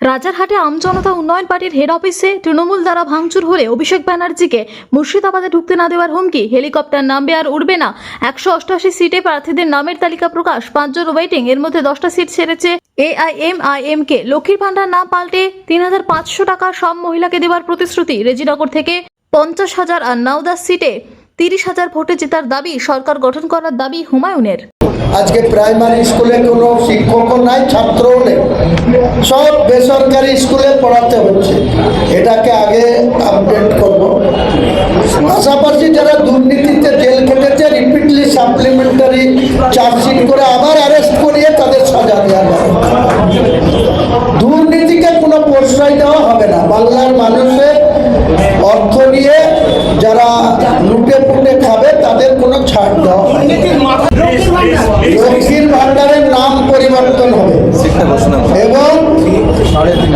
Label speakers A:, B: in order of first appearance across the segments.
A: রাজারহাটে আমজনতা উন্নয়ন পার্টির হেড অফিসে তৃণমূল দ্বারা ভাঙচুর হলে অভিষেক ব্যানার্জিকে মুর্শিদাবাদে ঢুকতে না দেওয়ার হুমকি, হেলিকপ্টার নামবে আর উড়বে না। 188 সিটে প্রার্থীদের নামের তালিকা প্রকাশ, 5 জন ওয়েটিং, এর মধ্যে 10টা সিট ছেড়েছে AIMIMকে। লক্ষ্মীর ভান্ডার না পাল্টে 3500 টাকা সব মহিলাকে দেওয়ার প্রতিশ্রুতি। রেজিনগর থেকে 50,000 আর নওদাস সিটে 30,000 ভোটে জেতার দাবি। সরকার গঠন করার দাবি হুমায়ুনের।
B: আজকে প্রাইমারি স্কুলে কোনো শিক্ষকও নাই, ছাত্রও নেই, সব বেসরকারি স্কুলে পড়াতে হচ্ছে। এটাকে আগে আপডেট করব। পাশাপাশি যারা দুর্নীতিতে জেল খেটেছে, রিপিটলি সাপ্লিমেন্টারি চার্জশিট করে আবার অ্যারেস্ট করিয়ে তাদের সাজা দেওয়া হবে। দুর্নীতিকে কোনো প্রশ্রয় দেওয়া হবে না। বাংলার মানুষের অর্থ নিয়ে যারা লুটে পুটে খাবে তাদের কোনো ছাড় দেওয়া হবে না। লক্ষ্মীর ভান্ডারের নাম পরিবর্তন হবে এবং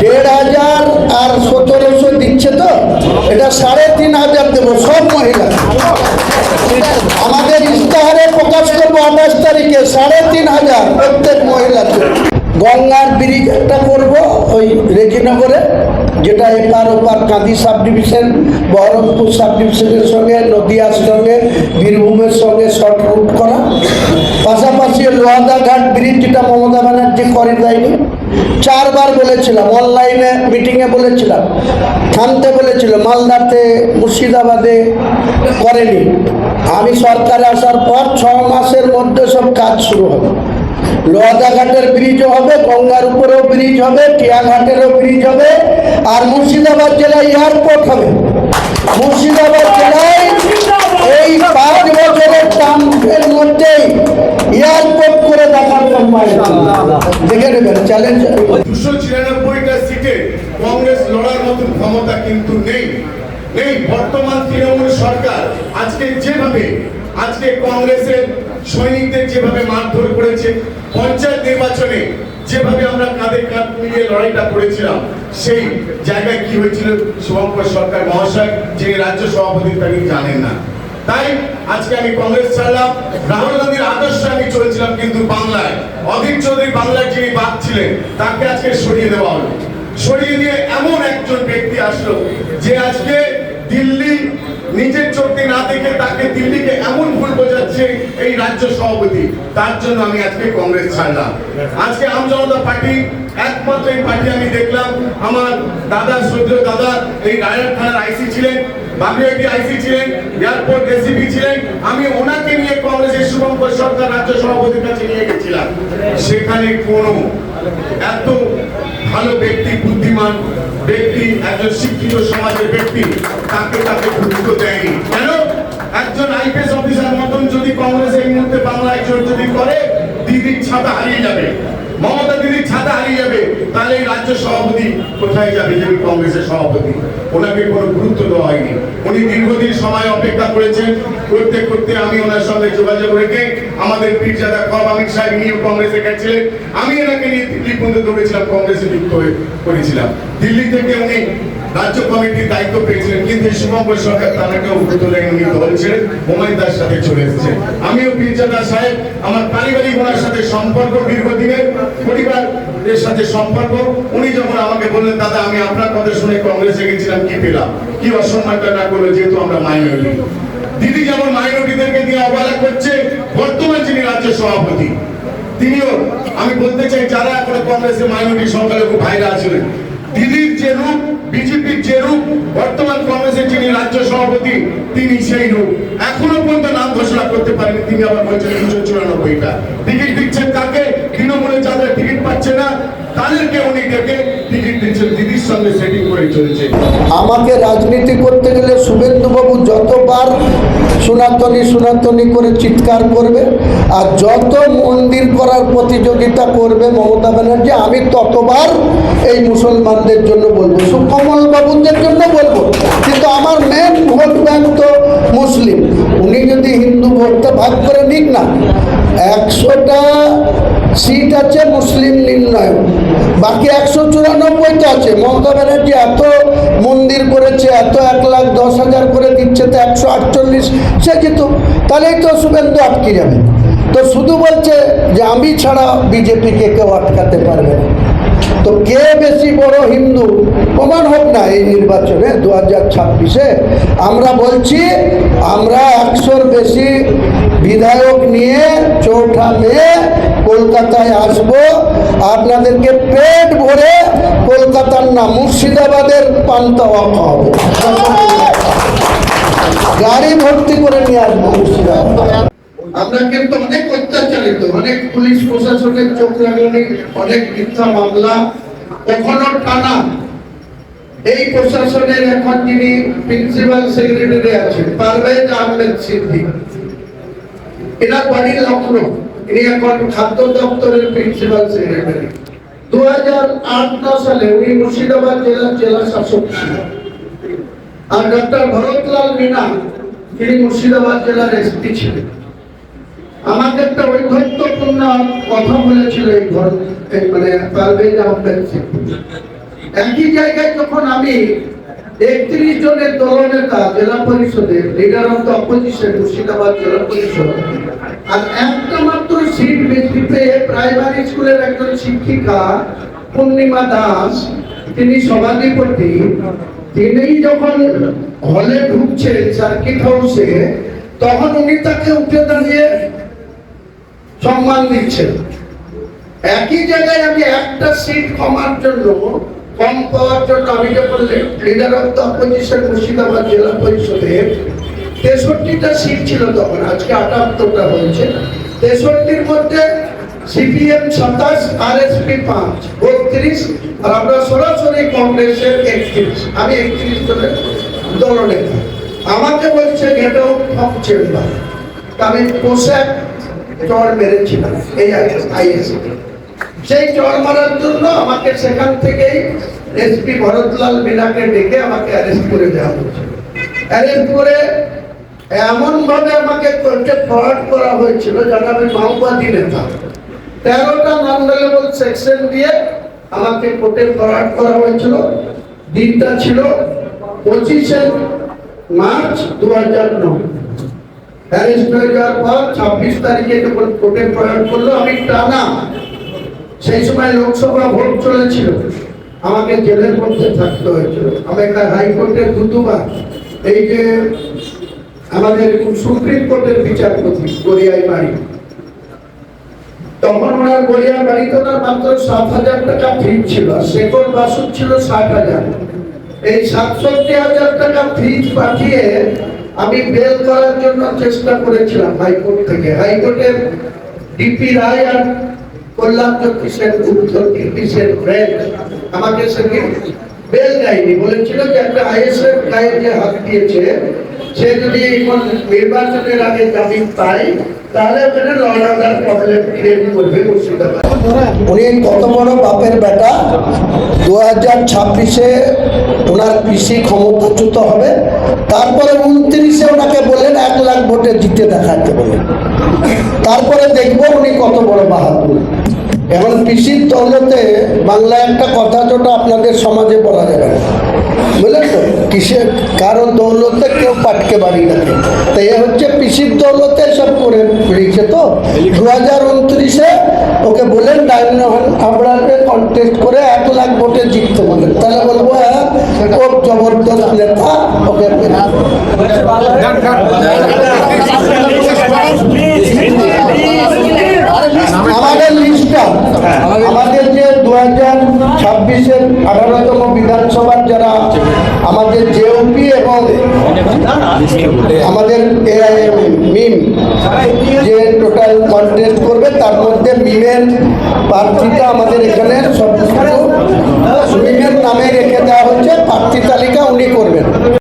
B: 1,500 আর 1,700 দিচ্ছে, তো এটা 3,500 দেবো সব মহিলা। আমাদের ইস্তাহারে প্রকাশ করবো 28 তারিখে 3,500 প্রত্যেক মহিলাকে। গঙ্গার ব্রিজ একটা করবো ওই রেজিনগরে, যেটা এপার ওপার কাঁদি সাব ডিভিশন, বহরমপুর সাব ডিভিশনের সঙ্গে, নদিয়ার সঙ্গে, বীরভূমের সঙ্গে শর্ট রুট করা। পাশাপাশি লোহাদা ঘাট ব্রিজ, যেটা মমতা ব্যানার্জি করে দেয়নি, 4 বার বলেছিলাম, অনলাইনে মিটিংয়ে বলেছিলাম, থামতে বলেছিল, মালদাতে, মুর্শিদাবাদে করেনি। আমি সরকারে আসার পর 6 মাসের মধ্যে সব কাজ শুরু হবে। লোহাদা ঘাটের ব্রিজও হবে, গঙ্গার উপরেও ব্রিজ হবে, টিয়াঘাটেরও ব্রিজ হবে, আর মুর্শিদাবাদ জেলায় এয়ারপোর্ট হবে। মুর্শিদাবাদ জেলায় এই 5 বছরের টার্মের মধ্যেই এয়ারপোর্ট করে দেখার সম্মান দেখে নেবেন। চ্যালেঞ্জ
C: 296টা সিটে কংগ্রেস লড়ার মতো ক্ষমতা কিন্তু নেই। বর্তমান তৃণমূল সরকার আজকে কংগ্রেসের সৈনিকদের যেভাবে মারধর করেছে, পঞ্চায়েত নির্বাচনে যেভাবে আমরা কাঁধে কাঁধ মিলিয়ে লড়াইটা করেছিলাম, সেই জায়গায় কি হয়েছিল শুভঙ্কর সরকার মহাশয়, যিনি রাজ্য সভাপতি, তাকে জানেন না। তাই আজকে আমি কংগ্রেস ছাড়লাম। রাহুল গান্ধীর আদর্শে আমি চলছিলাম, কিন্তু বাংলায় অধীর চৌধুরী, বাংলার যিনি বাদ ছিলেন, তাকে আজকে সরিয়ে দেওয়া হলো। সরিয়ে দিয়ে এমন একজন ব্যক্তি আসলো যে আজকে দিল্লি নিজের চোখে না দেখে তাকে দিল্লিকে এমন ভুল বোঝাচ্ছে এই রাজ্য সভাপতি। তার জন্য আমি আজকে কংগ্রেস ছাড়লাম। আজকে আমজনতা পার্টি একমাত্র এই পার্টি আমি দেখলাম, আমার দাদা, শ্রদ্ধেয় দাদা এই রায়হাট থানার আইসি ছিলেন, বাগড়িয়াটি আইসি ছিলেন, এয়ারপোর্ট এসিপি ছিলেন। আমি ওনাকে নিয়ে কংগ্রেসের শুভঙ্কর সরকার রাজ্য সভাপতির কাছে নিয়ে গেছিলাম। সেখানে কোনো এত ভালো ব্যক্তি, বুদ্ধিমান ব্যক্তি, একজন শিক্ষিত সমাজের ব্যক্তি, তাকে গুরুত্ব দেয়নি। কেন? একজন আইপিএস অফিসার মতন যদি কংগ্রেস এই মুহূর্তে বাংলায় যদি করে, দিদির ছাতা হারিয়ে যাবে, মমতা দিদির ছাতা হারিয়ে যাবে, তাহলে এই রাজ্য সভাপতি কোথায় যাবে? যিনি কংগ্রেসের সভাপতি, ওনাকে কোনো গুরুত্ব দেওয়া হয়নি। উনি দীর্ঘদিন সময় অপেক্ষা করেছেন, করতে করতে আমি ওনার সঙ্গে যোগাযোগ রেখে আমাদের পীরজাদা খোয়াব আমির সাহেব নিয়ে কংগ্রেসে গেছিলেন, আমি এনাকে নিয়ে দিল্লি পর্যন্ত দৌড়েছিলাম, কংগ্রেসে যুক্ত করেছিলাম। দিল্লি থেকে উনি রাজ্য কমিটির দায়িত্ব পেয়েছিলেন, কিন্তু শুভঙ্কর সরকার তাকে উপরে তুলে উনি দল ছেড়ে হুমায়ুন দাসের সাথে চলে এসেছেন। আমিও পীরজাদা সাহেব, আমার পারিবারিক ওনার সাথে সম্পর্ক, দীর্ঘদিনের পরিবারের সাথে সম্পর্ক। উনি যখন আমাকে বললেন, দাদা আমি আপনার কথা শুনে কংগ্রেসে গেছিলাম, কি পেলাম? কি অসম্মানটা না করলো, যেহেতু আমরা মাইনরিটি। দিদি যেমন মাইনরিটিদেরকে দিয়ে অবহেলা করছে, বর্তমান যিনি রাজ্য সভাপতি তিনিও, আমি বলতে চাই যারা এখন কংগ্রেসের মাইনরিটি সংখ্যালঘু ভাইরা আছিলেন, দিদির যে রূপ, বিজেপির যে রূপ, বর্তমান কংগ্রেসের যিনি রাজ্য সভাপতি তিনি সেই রূপ। এখনো পর্যন্ত নাম ঘোষণা করতে পারেনি। তিনি আবার বলছেন 294টা টিকিট দিচ্ছেন কাকে? তৃণমূলে যাদের টিকিট পাচ্ছে না তাদেরকে উনি ডেকে টিকিট দিচ্ছেন, দিদির সঙ্গে সেটিং করে চলেছে।
B: আমাকে রাজনীতি করতে গেলে শুভেন্দুবাবু যতবার সনাতনী করে চিৎকার করবে আর যত মন্দির করার প্রতিযোগিতা করবে মমতা ব্যানার্জি, আমি ততবার এই মুসলমানদের জন্য বলবো, সুকমল বাবুদের জন্য বলবো। কিন্তু আমার মেন ভোট ব্যাংক তো মুসলিম। উনি যদি হিন্দু ভোটটা ভাগ করে নিক না, 100টা সিট আছে মুসলিম নির্ণয়, বাকি 194টা আছে। মমতা ব্যানার্জি এত মন্দির করেছে, এত 1,10,000 করে দিচ্ছে, তো 148 সে যেত, তাহলেই তো শুভেন্দু আটকে যাবে। তো শুধু বলছে যে আমি ছাড়া বিজেপিকে কেউ আটকাতে পারবে না। তো কে বেশি বড় হিন্দু প্রমাণ হোক না এই নির্বাচনে 2026-এ। আমরা বলছি আমরা 100-র বেশি বিধায়ক নিয়ে 4ঠা মে কলকাতায় আসব। আপনাদেরকে পেট ভরে কলকাতার না মুর্শিদাবাদের পান্তাওয়া খাওয়াবো, গাড়ি ভর্তি করে নিয়ে আসবো মুর্শিদাবাদ। আমরা কিন্তু অনেক অত্যাচারিত, অনেক পুলিশ প্রশাসনের চোখ লাগানি, অনেক মিথ্যা মামলা এখনো টানা। এই প্রশাসনের এখন যিনি প্রিন্সিপাল সেক্রেটারি আছেন পারভেজ আহমেদ সিদ্দিক, এনার বাড়ি লখনৌ, ইনি এখন খাদ্য দপ্তরের প্রিন্সিপাল সেক্রেটারি। 2008-9 সালে উনি মুর্শিদাবাদ জেলার জেলা শাসক ছিলেন। আর ডক্টর ভরতলাল মিনা তিনি মুর্শিদাবাদ জেলার এসপি ছিলেন। আমাকে একটা ঐকত্যপূর্ণ কথা বলেছিল এই মানে পারভেজ আহমেদ সিদ্দিক। একই জায়গায় যখন আমি 31 জনের দলনেতা জেলা পরিষদের leader of the opposition Murshidabad জেলা পরিষদ, আর একটা মাত্র সিট বেশি পেয়ে প্রাইমারি স্কুলের একজন শিক্ষিকা পূর্ণিমা দাস তিনি সভাধিপতি, তিনি যখন হলে ঢুকছেন সার্কিট হাউসে তখন উনি তাকে উঠে দাঁড়িয়ে সম্মান দিচ্ছেন। একই জায়গায় আমি একটা সিট কমার জন্য কম পাওয়ার জন্য আমি যখন leader of the opposition Murshidabad জেলা পরিষদের 63টা সিট ছিল তখন, আজকে 78টা হয়েছে। 63-র মধ্যে সিপিএম 27, আরএসপি 5, 32, আর আমরা সরাসরি কংগ্রেসের 31। আমি 31 জনের দলনেতা। আমাকে বলছে গেট আউট ফ্রম চেম্বার। আমি পোশাক চড় মেরেছিলাম এই আইএসএ। সেই চড় মারার জন্য আমাকে সেখান থেকেই এসপি ভরতলাল মিনাকে ডেকে আমাকে অ্যারেস্ট করে দেওয়া হয়েছিল। অ্যারেস্ট করে এমন ভাবে আমাকে কোর্টে ফরওয়ার্ড করা হয়েছিল যেন আমি মাওবাদী নেতা। 13টা নন অ্যাভেলেবল সেকশন দিয়ে আমাকে কোর্টে ফরওয়ার্ড করা হয়েছিল। দিনটা ছিল 25শে মার্চ 2009। অ্যারেস্ট হয়ে যাওয়ার পর 26 তারিখে যখন কোর্টে ফরওয়ার্ড করলো, আমি টানা সেই সময় লোকসভা ভোট চলেছিল, আমাকে জেলের মধ্যে থাকতে হয়েছিল। আমি একটা হাইকোর্টের দুবার, এই যে আমাদের সুপ্রিম কোর্টের বিচারপতি গড়িয়ায় বাড়ি, তখন ওনার গড়িয়ার বাড়িতে ওনার মাত্র 7,000 টাকা ফিজ ছিল, আর শেখর বাসুদ ছিল 60,000। এই 67,000 টাকা ফিজ পাঠিয়ে আমি বেল করার জন্য চেষ্টা করেছিলাম হাইকোর্ট থেকে। হাইকোর্টের ডিপি রায় আর কল্যাণ জ্যোতিষের ফ্রেন্ড আমাকে সেদিন বেল দেয়নি, বলেছিল যে একটা আইএসএফ গায়ে যে হাত দিয়েছে সে যদি এখন নির্বাচনের আগে জামিন পায় তাহলে ওখানে law and order problem create করবে মুর্শিদাবাদ। উনি কত বড় বাপের বেটা, 2026-এ ওনার পিসি ক্ষমতাচ্যুত হবে, তারপরে 29-এ ওনাকে বলেন 1 লাখ ভোটে জিতে দেখাতে বলেন, তারপরে দেখবো উনি কত বড় বাহাদুর। এখন পিসির দৌলতে বাংলায় একটা কথা যেটা আপনাদের সমাজে বলা যাবে না, বুঝলেন তো, কিসের কারণ দৌলতে কেউ পাটকে বাড়ি রাখে, তো এ হচ্ছে পিসির দৌলতে সব করে বেরিয়েছে। তো 2029-এ ওকে বলেন ডায়মন্ড হাবড়াকে কন্টেস্ট করে 1 লাখ ভোটে জিততে বলেন, তাহলে বলবো হ্যাঁ খুব জবরদস্ত নেতা, ওকে আমাদের লিস্টটা, আমাদের যে 2026-এর 18তম বিধানসভার যারা আমাদের জেওপি এবং আমাদের মিম যে টোটাল কন্টেস্ট করবে, তার মধ্যে মিমের প্রার্থীটা আমাদের এখানে সব মিমের নামে রেখে দেওয়া হচ্ছে, প্রার্থী তালিকা উনি করবেন।